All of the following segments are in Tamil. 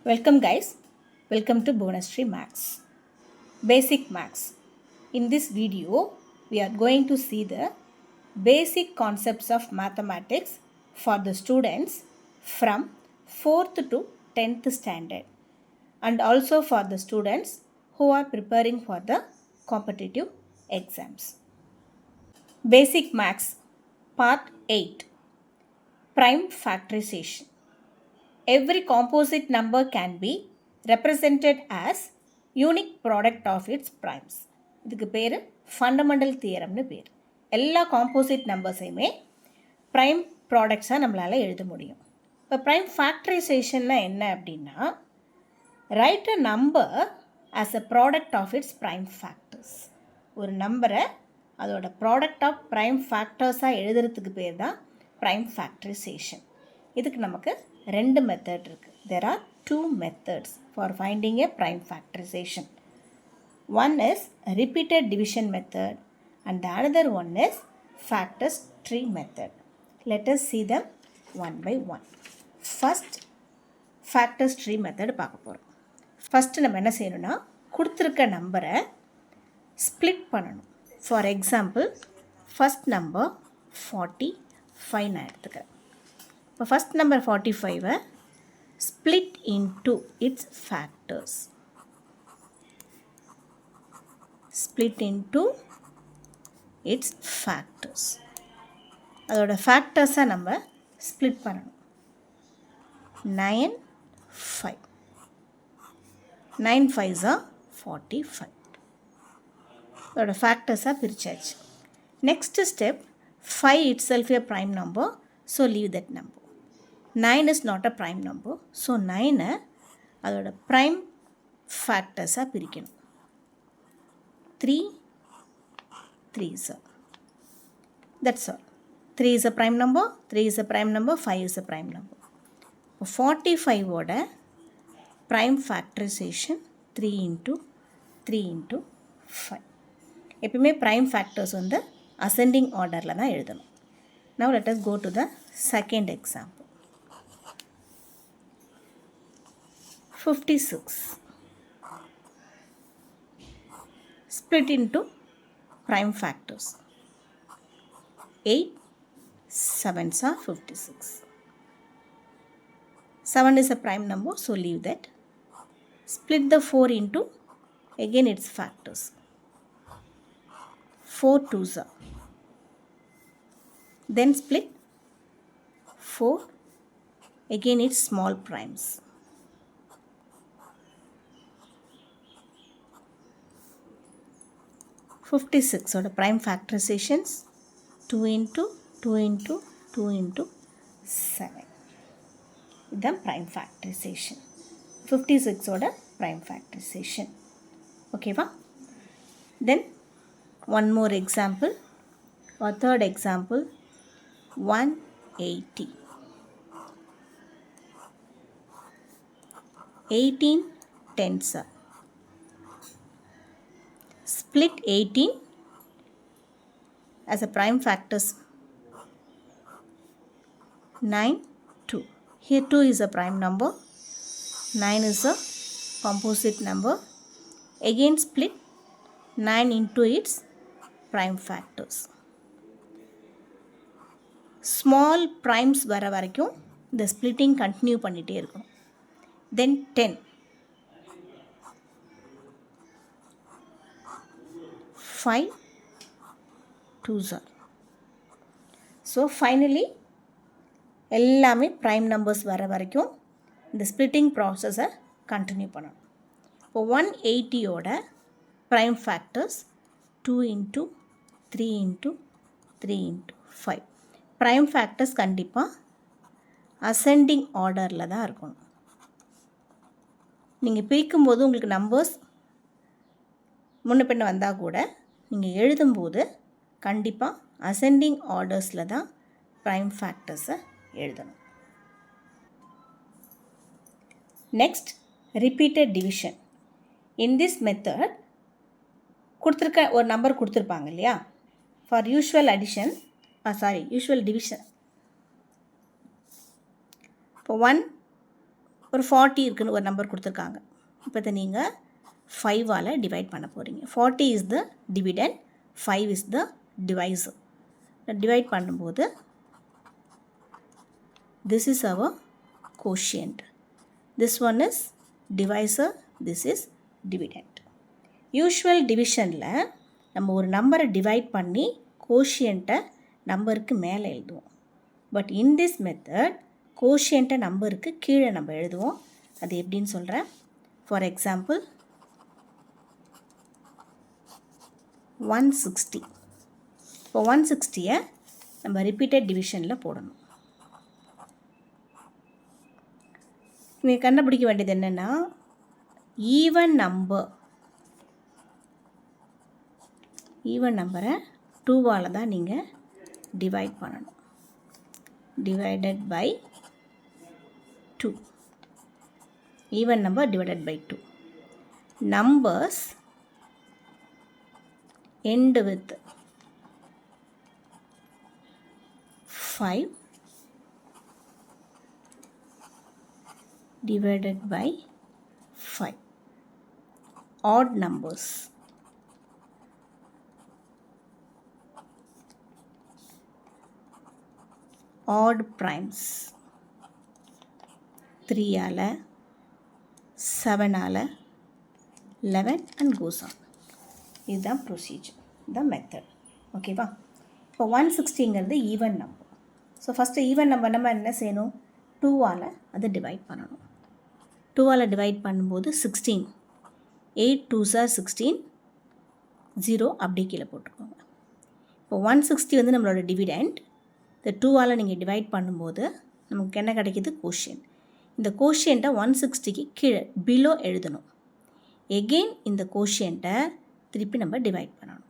Welcome guys, welcome to Bonustree Max. Basic Max. In this video, we are going to see the basic concepts of mathematics for the students from 4th to 10th standard and also for the students who are preparing for the competitive exams. Basic Max Part 8 Prime Factorization. Every composite number can be represented as unique product of its primes. இதுக்கு பேர் ஃபண்டமெண்டல் தியரம்னு பேர். எல்லா காம்போசிட் நம்பர்ஸையுமே ப்ரைம் ப்ராடக்ட்ஸாக நம்மளால் எழுத முடியும். இப்போ ப்ரைம் ஃபேக்டரைசேஷன்னா என்ன அப்படின்னா, write a number as a product of its prime factors. ஒரு நம்பரை அதோட ப்ராடக்ட் ஆஃப் ப்ரைம் ஃபேக்டர்ஸாக எழுதுறதுக்கு பேர் தான் ப்ரைம் ஃபேக்டரைசேஷன். இதுக்கு நமக்கு ரெண்டு மெத்தட் இருக்குது. There are two methods for finding a prime factorization. One is repeated division method and the another one is factors tree method. Let us see them one by one. First, factors tree method பார்க்க போகிறோம். ஃபஸ்ட்டு நம்ம என்ன செய்யணும்னா, கொடுத்துருக்க நம்பரை ஸ்ப்ளிட் பண்ணணும். ஃபார் எக்ஸாம்பிள், ஃபஸ்ட் நம்பர் 45 நான் எடுத்துக்கிறேன். இப்போ first number 45 split into its factors. Split into its factors. அதோட ஃபேக்டர்ஸை நம்ம ஸ்ப்ளிட் பண்ணணும். 9 5 9 5s are 45. அதோட ஃபேக்டர்ஸாக பிரிச்சாச்சு. Next step, 5 itself a prime number, so leave that number. 9 is not a prime number, so 9 அதோட prime factorsஆ பிரிக்கணும். 3 3s are. That's all. 3 is a prime number, 3 is a prime number, 5 is a prime number. 45 ஓட prime factorization 3 into 3 into 5. எப்பவுமே prime factors வந்து ascending orderல தான் எழுதணும். Now let us go to the second example. 56 split into prime factors. 8 7s are 56. 7 is a prime number, so leave that. Split the 4 into again its factors. 4 2s are. Then split 4 again its small primes. 56 ஓட prime factorizations 2 into 2 into 2 into 7. இதுதான் prime factorization. 56 ஓட prime factorization. ஓகேவா? Then one more example, or third example, 180. 18 10s are. Split 18 as a prime factors. 9 2. Here 2 is a prime number, 9 is a composite number. Again split 9 into its prime factors. Small primes வர வரைக்கும் இந்த splitting continue பண்ணிட்டே இருக்கும். Then 10 5 2s are. So finally எல்லாமே prime numbers வர வரைக்கும் இந்த splitting process continue பண்ணணும். இப்போ 180 ஓட prime factors 2 into 3 into 3 into 5. prime factors கண்டிப்பாக ascending orderல தான் இருக்கணும். நீங்கள் பிரிக்கும்போது உங்களுக்கு நம்பர்ஸ் முன்ன பின்ன வந்தால் கூட நீங்கள் எழுதும்போது கண்டிப்பாக அசெண்டிங் ஆர்டர்ஸில் தான் ப்ரைம் ஃபேக்டர்ஸை எழுதணும். Next, repeated division. In this method கொடுத்துருக்க ஒரு நம்பர் கொடுத்துருப்பாங்க இல்லையா, for usual addition usual division. இப்போ 1 ஒரு 40 இருக்குன்னு ஒரு நம்பர் கொடுத்துருக்காங்க. இப்போ இதை நீங்கள் 5ஆல் டிவைட் பண்ண போகிறீங்க. 40 is the dividend, 5 is the divisor. Divide பண்ணும்போது this is our quotient, this one is divisor, this is dividend. Usual டிவிஷனில் நம்ம ஒரு நம்பரை டிவைட் பண்ணி கோஷியண்ட்டை நம்பருக்கு மேலே எழுதுவோம். பட் இன் திஸ் மெத்தட் கோஷியண்ட்டை நம்பருக்கு கீழே நம்ம எழுதுவோம். அது எப்படின்னு சொல்கிறேன். For example 160. இப்போ 160-ஐ நம்ம ரிப்பீட்டட் டிவிஷனில் போடணும். நீங்கள் கண்டுபிடிக்க வேண்டியது என்னென்னா, ஈவன் நம்பரை 2ஆல் தான் நீங்கள் டிவைட் பண்ணணும். Divided by 2. Even number divided by 2. Numbers end with 5 divided by 5. Odd numbers odd primes 3ஆல் 7ஆல் 11 and goes on. இதுதான் ப்ரொசீஜர், இதுதான் மெத்தட். ஓகேவா? இப்போ 160ங்கிறது even number. So first even number நம்ம என்ன செய்யணும், 2ஆல் அதை டிவைட் பண்ணணும். 2ஆல் டிவைட் பண்ணும்போது 16, 8 2s are 16, 0 அப்படியே கீழே போட்டுக்கோங்க. இப்போ 160 வந்து நம்மளோட டிவிடெண்ட். இந்த 2ஆல் நீங்கள் டிவைட் பண்ணும்போது நமக்கு என்ன கிடைக்கிது, கோஷியன்ட். இந்த கோஷியண்ட்டை 160க்கு கீழே பிலோ எழுதணும். எகெயின் இந்த கோஷியண்ட்டை திருப்பி நம்ம டிவைட் பண்ணணும்.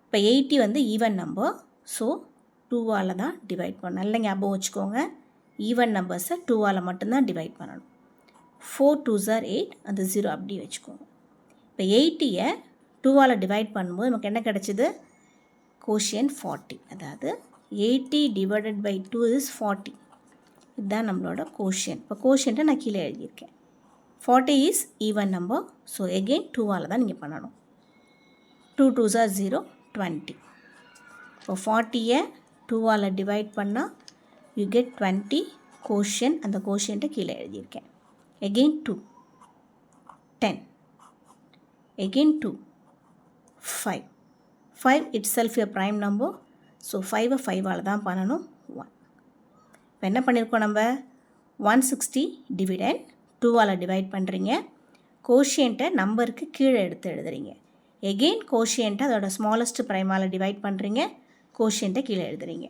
இப்போ 80 வந்து ஈவன் நம்பர், ஸோ 2ஆல் தான் டிவைட் பண்ணணும். நல்ல ஞாபகம் வச்சுக்கோங்க, ஈவன் நம்பர்ஸை 2ஆல் மட்டும்தான் டிவைட் பண்ணணும். 4 2s are 8, அந்த 0 அப்படி வச்சுக்கோங்க. இப்போ 80-ஐ 2ஆல் டிவைட் பண்ணும்போது நமக்கு என்ன கிடச்சிது, கோஷியன்ட் 40. அதாவது 80 divided by 2 is 40. இதுதான் நம்மளோட கோஷியன்ட். இப்போ கோஷியண்ட்டை நான் கீழே எழுதியிருக்கேன். 40 is even number, so again 2ஆல் தான் நீங்கள் பண்ணணும். 2 2s are 0, 20. இப்போ 40-ஐ 2ஆல் டிவைட் பண்ணால் யூ கெட் 20 கோஷியன்ட். அந்த கோஷியண்ட்டை கீழே எழுதியிருக்கேன். Again 2, 10, again 2, 5. 5 itself a prime number, so 5-ஐ 5ஆல் தான் பண்ணணும், 1. இப்போ என்ன பண்ணியிருக்கோம், நம்ம 160 டிவிடெண்ட் 2ஆல் டிவைட் பண்ணுறீங்க. கோஷியண்ட்டை நம்பருக்கு கீழே எடுத்து எழுதுறீங்க. எகெயின் கோஷியண்ட்டை அதோட ஸ்மாலஸ்ட் ப்ரைமால் டிவைட் பண்ணுறீங்க. கோஷியண்ட்டை கீழே எழுதுறீங்க.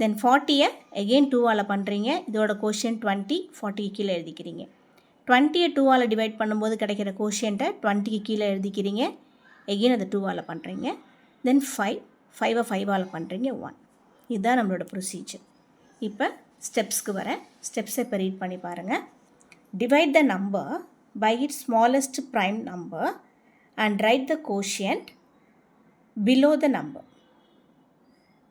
தென் 40-ஐ எகெயின் 2ஆல் பண்ணுறீங்க. இதோட கோஷியன்ட் 20, 40க்கு கீழே எழுதிக்கிறீங்க. 20-ஐ 2ஆல் டிவைட் பண்ணும்போது கிடைக்கிற கோஷியண்ட்டை 20க்கு கீழே எழுதிக்கிறீங்க. எகெயின் அதை 2ஆல் பண்ணுறீங்க. தென் 5-ஐ 5ஆல் பண்ணுறீங்க, 1. இதுதான் நம்மளோட ப்ரொசீஜர். இப்போ ஸ்டெப்ஸ்க்கு வரேன். ஸ்டெப்ஸை இப்போ ரீட் பண்ணி பாருங்கள். Divide the number by its smallest prime number and write the quotient below the number.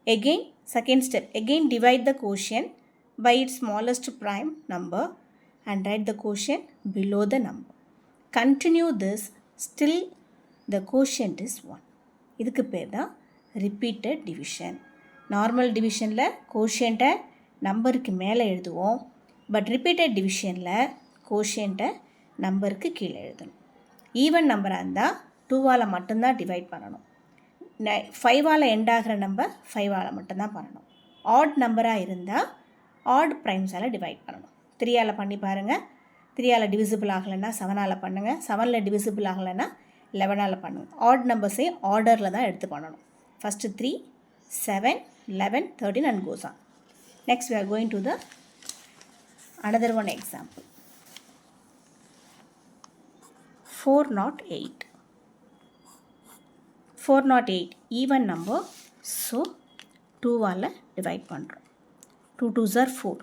Again, second step, again divide the quotient by its smallest prime number and write the quotient below the number. Continue this still the quotient is 1. இதுக்கு பேர் தான் ரிப்பீட்டட் டிவிஷன். நார்மல் டிவிஷனில் கோஷியண்ட்டை நம்பருக்கு மேலே எழுதுவோம். பட் ரிப்பீட்டட் டிவிஷனில் கோஷியண்ட்டை நம்பருக்கு கீழே எழுதணும். ஈவன் நம்பராக இருந்தால் 2ஆல் மட்டும்தான் டிவைட் பண்ணணும். 5ஆல் எண்ட் ஆகிற நம்பர் 5ஆல் மட்டும்தான் பண்ணணும். ஆட் நம்பராக இருந்தால் ஆட் ப்ரைம்ஸால் டிவைட் பண்ணணும். 3ஆல் பண்ணி பாருங்கள். 3ஆல் டிவிசிபிள் ஆகலைன்னா 7ஆல் பண்ணுங்கள். 7ல் டிவிசிபிள் ஆகலைன்னா 11ஆல் பண்ணுங்கள். ஆட் நம்பர்ஸை ஆர்டரில் தான் எடுத்து பண்ணணும். First 3, 7, 11, 13 and goes on. Next we are going to the another one example. 408. 408 even number, so 2ஆல் divide பண்ணுறோம். 2 2s are 4.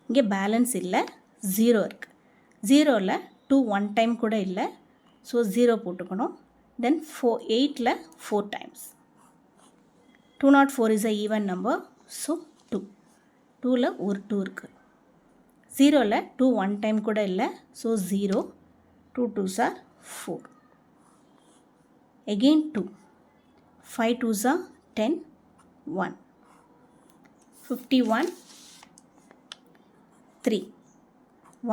இங்கே பேலன்ஸ் இல்லை, 0 இருக்குது. 0ல் 2 1 டைம் கூட இல்லை, ஸோ 0 போட்டுக்கணும். தென் 8ல் 4 times. 204 is a even number, so 2. 2ல் ஒரு 2 இருக்குது. 0ல 2 1 டைம் கூட இல்லை. So 0, 2 2s are 4. Again 2, 5 2s are 10, 1. 51, 3,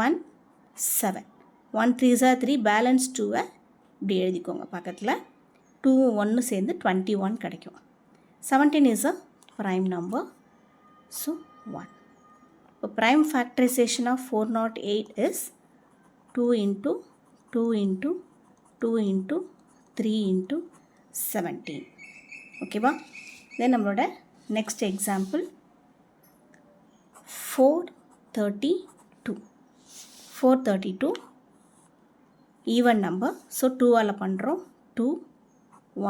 1, 7. 1 3s are 3, balance 2வை இப்படி எழுதிக்கோங்க பக்கத்தில். 2 1 சேர்ந்து 21 கிடைக்கும். 17 is a prime number. So 1. So prime factorization of 408 is 2 into 2 into 2 into 3 into 17. ஓகேவா? தென் நம்மளோட next example 432. 432 even number. So 2ஆல் பண்ணுறோம். 2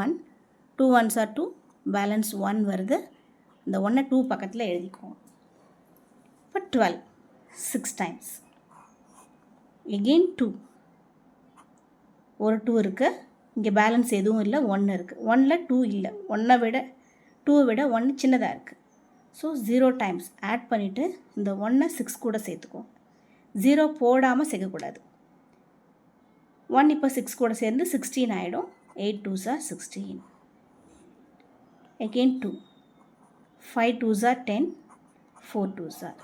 1, 2 1s are 2, பேலன்ஸ் 1 வருது. இந்த 1 2 பக்கத்தில் எழுதிக்குவோம். இப்போ 12 6 டைம்ஸ். எகெயின் 2, ஒரு 2 இருக்குது. இங்கே பேலன்ஸ் எதுவும் இல்லை, 1 இருக்குது. 1ல் 2 இல்லை, 2 விட 1 சின்னதாக இருக்குது. ஸோ 0 டைம்ஸ் ஆட் பண்ணிவிட்டு இந்த 1 6 கூட சேர்த்துக்குவோம். 0 போடாமல் சேர்க்கக்கூடாது. 1 இப்போ 6 கூட சேர்ந்து 16 ஆகிடும். 8 2s are 16. Again 2, 5 2s are 10, 4 2s are.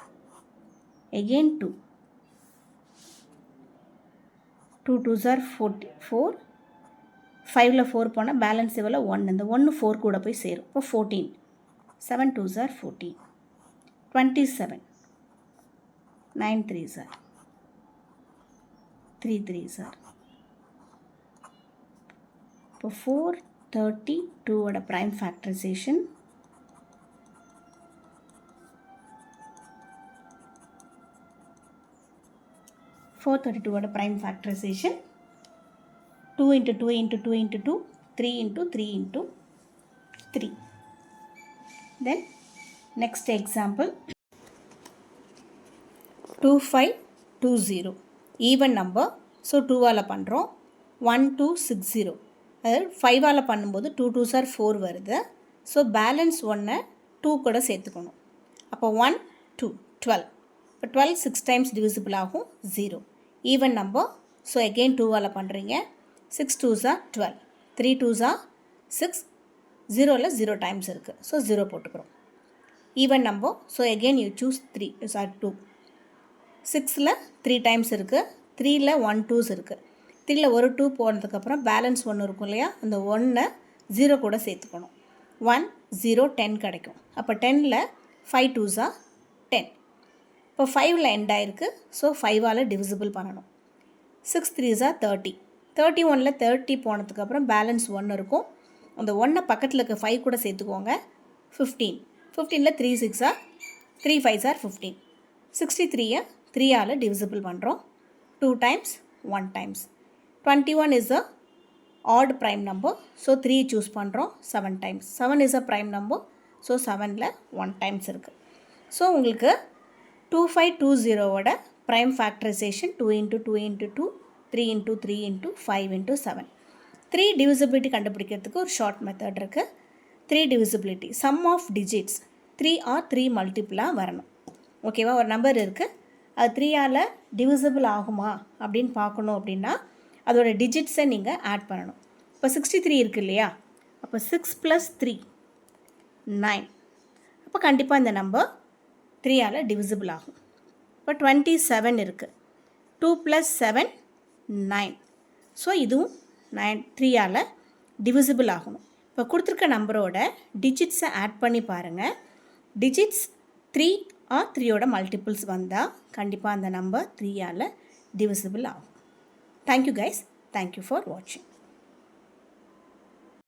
Again 2, 2 2s are 4. 5ல் 4 போனால் பேலன்ஸ் எவ்வளோ 1. இந்த 1 4 கூட போய் சேரும். இப்போ 14. 7 2s are 14. 27. 9 3s are. 3 3s are. இப்போ 432ஓட ப்ரைம் ஃபேக்டரைசேஷன் 432ஓட prime factorization 2 into 2 into 2 into 2, 3 into 3 into 3. Then next example 2520 even number. So 2ஆல் பண்ணுறோம். 1260. அதாவது 5ஆல் பண்ணும்போது 2 2s are 4 வருது. ஸோ பேலன்ஸ் 1 2 கூட சேர்த்துக்கணும். அப்போ 1 2 12. இப்போ 12 6 டைம்ஸ் டிவிசிபிள் ஆகும். 0 ஈவன் நம்பர். ஸோ அகெயின் 2ஆல் பண்ணுறீங்க. 6 2s are 12, 3 2s are 6, 0ல் 0 times இருக்குது. ஸோ 0 போட்டுக்கிறோம். Even number. So again you choose 3 is are 2. 6ல் 3 times இருக்குது. 3ல் 1 2s இருக்குது. 3ல் ஒரு 2 போனதுக்கப்புறம் பேலன்ஸ் 1 இருக்கும் இல்லையா, அந்த 1 0 கூட சேர்த்துக்கணும். 1 0 10 கிடைக்கும். அப்போ 10ல் 5 2s are 10. இப்போ 5ல் எண்ட் ஆகிருக்கு. ஸோ 5ஆல் டிவிசிபிள் பண்ணணும். 6 3s are 30. 31ல் 30 போனதுக்கப்புறம் பேலன்ஸ் 1 இருக்கும். அந்த 1 பக்கத்தில் இருக்க 5 கூட சேர்த்துக்கோங்க. 15. 15ல் 3 6 are 3 5s are 15. 63 3ஆல் டிவிசிபிள் பண்ணுறோம். 2 times 1 times. 21 is a odd prime number. So 3 choose பண்ணுறோம். 7 times. 7 is a prime number. So 7ல் 1 டைம்ஸ் இருக்குது. ஸோ உங்களுக்கு 2520ஓட prime factorization 2 into 2 into 2, 3 into 3 into 5 into 7. 3 divisibility கண்டுபிடிக்கிறதுக்கு ஒரு ஷார்ட் மெத்தட் இருக்குது. 3 divisibility sum of digits 3 or 3 மல்டிப்புளாக வரணும். ஓகேவா? ஒரு நம்பர் இருக்குது, அது 3ஆல் டிவிசிபிள் ஆகுமா அப்படின்னு பார்க்கணும். அப்படின்னா அதோட டிஜிட்ஸை நீங்கள் ஆட் பண்ணணும். இப்போ 63 இருக்குது இல்லையா, அப்போ 6 + 3 9. அப்போ கண்டிப்பாக இந்த நம்பர் 3ஆல் டிவிசிபிள் ஆகும். இப்போ 27 இருக்குது. 2 + 7 9. ஸோ இதுவும் 3ஆல் டிவிசிபிள் ஆகணும். இப்போ கொடுத்துருக்க நம்பரோட டிஜிட்ஸை ஆட் பண்ணி பாருங்கள். டிஜிட்ஸ் 3 or 3ஓட மல்டிபிள்ஸ் வந்தால் கண்டிப்பாக அந்த நம்பர் 3ஆல் டிவிசிபிள் ஆகும். Thank you guys. தேங்க்யூ ஃபார் வாட்சிங்.